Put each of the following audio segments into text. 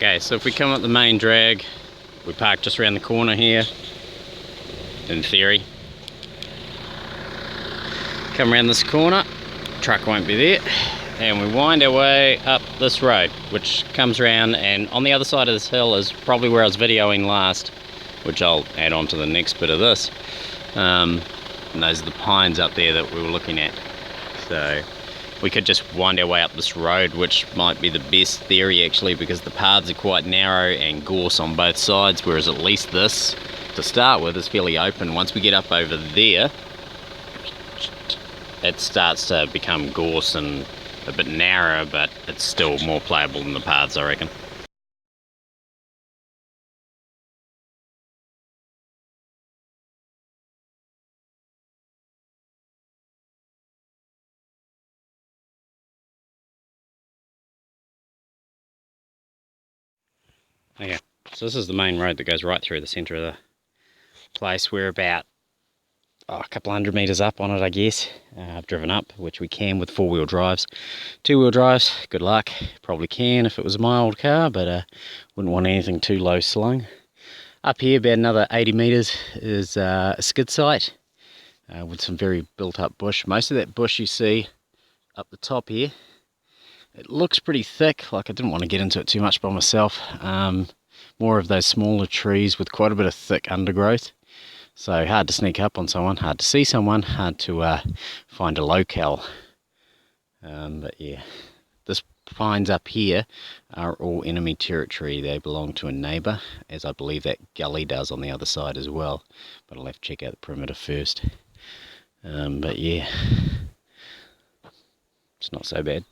Okay, so if we come up the main drag, we park just around the corner here, in theory. Come around this corner, truck won't be there, and we wind our way up this road, which comes around, and on the other side of this hill is probably where I was videoing last, which I'll add on to the next bit of this. And those are the pines up there that we were looking at. So we could just wind our way up this road, which might be the best theory actually, because the paths are quite narrow and gorse on both sides, whereas at least this, to start with, is fairly open. Once we get up over there, it starts to become gorse and a bit narrower, but it's still more playable than the paths, I reckon. Okay, so this is the main road that goes right through the centre of the place. We're about a couple hundred metres up on it, I guess. I've driven up, which we can with four-wheel drives. Two-wheel drives, good luck. Probably can if it was my old car, but wouldn't want anything too low slung. Up here, about another 80 metres, is a skid site with some very built-up bush. Most of that bush you see up the top here, it looks pretty thick. Like, I didn't want to get into it too much by myself. More of those smaller trees with quite a bit of thick undergrowth. So hard to sneak up on someone, hard to see someone, hard to find a locale. But yeah, this pines up here are all enemy territory. They belong to a neighbour, as I believe that gully does on the other side as well. But I'll have to check out the perimeter first. But yeah, it's not so bad.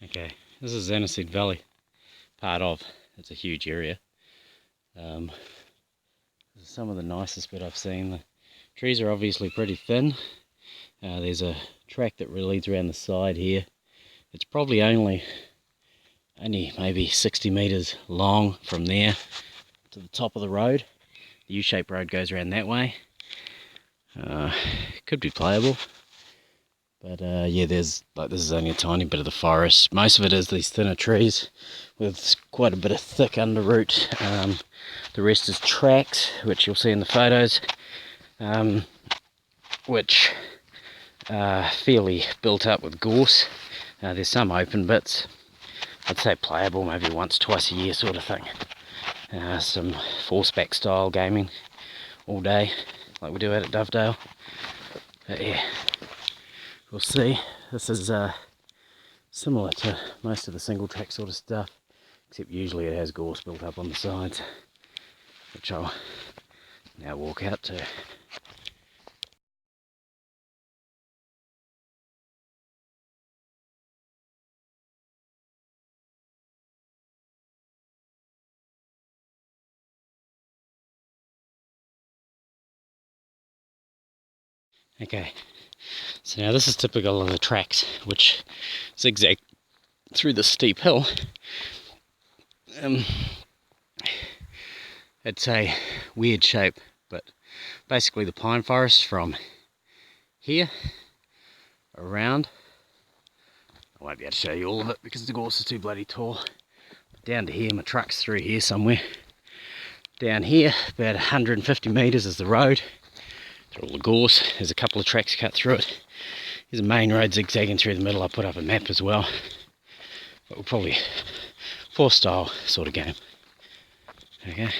Okay, this is Aniseed Valley, part of. It's a huge area. This is some of the nicest bit I've seen. The trees are obviously pretty thin. There's a track that leads around the side here. It's probably only maybe 60 metres long from there to the top of the road. The U-shaped road goes around that way. Could be playable. But yeah, this is only a tiny bit of the forest. Most of it is these thinner trees with quite a bit of thick underroot. The rest is tracks, which you'll see in the photos, which are fairly built up with gorse. There's some open bits. I'd say playable maybe once, twice a year sort of thing. Some forceback style gaming all day, like we do out at Dovedale. But yeah, we'll see. This is similar to most of the single track sort of stuff, except usually it has gorse built up on the sides, which I'll now walk out to. Okay, so now this is typical of the tracks, which zigzag through the steep hill. It's a weird shape, but basically the pine forest from here around, I won't be able to show you all of it because the gorse is too bloody tall, but down to here, my truck's through here somewhere. Down here, about 150 metres is the road. Through all the gorse, there's a couple of tracks cut through it. There's a main road zigzagging through the middle. I put up a map as well, but we're probably 4 style sort of game. Okay.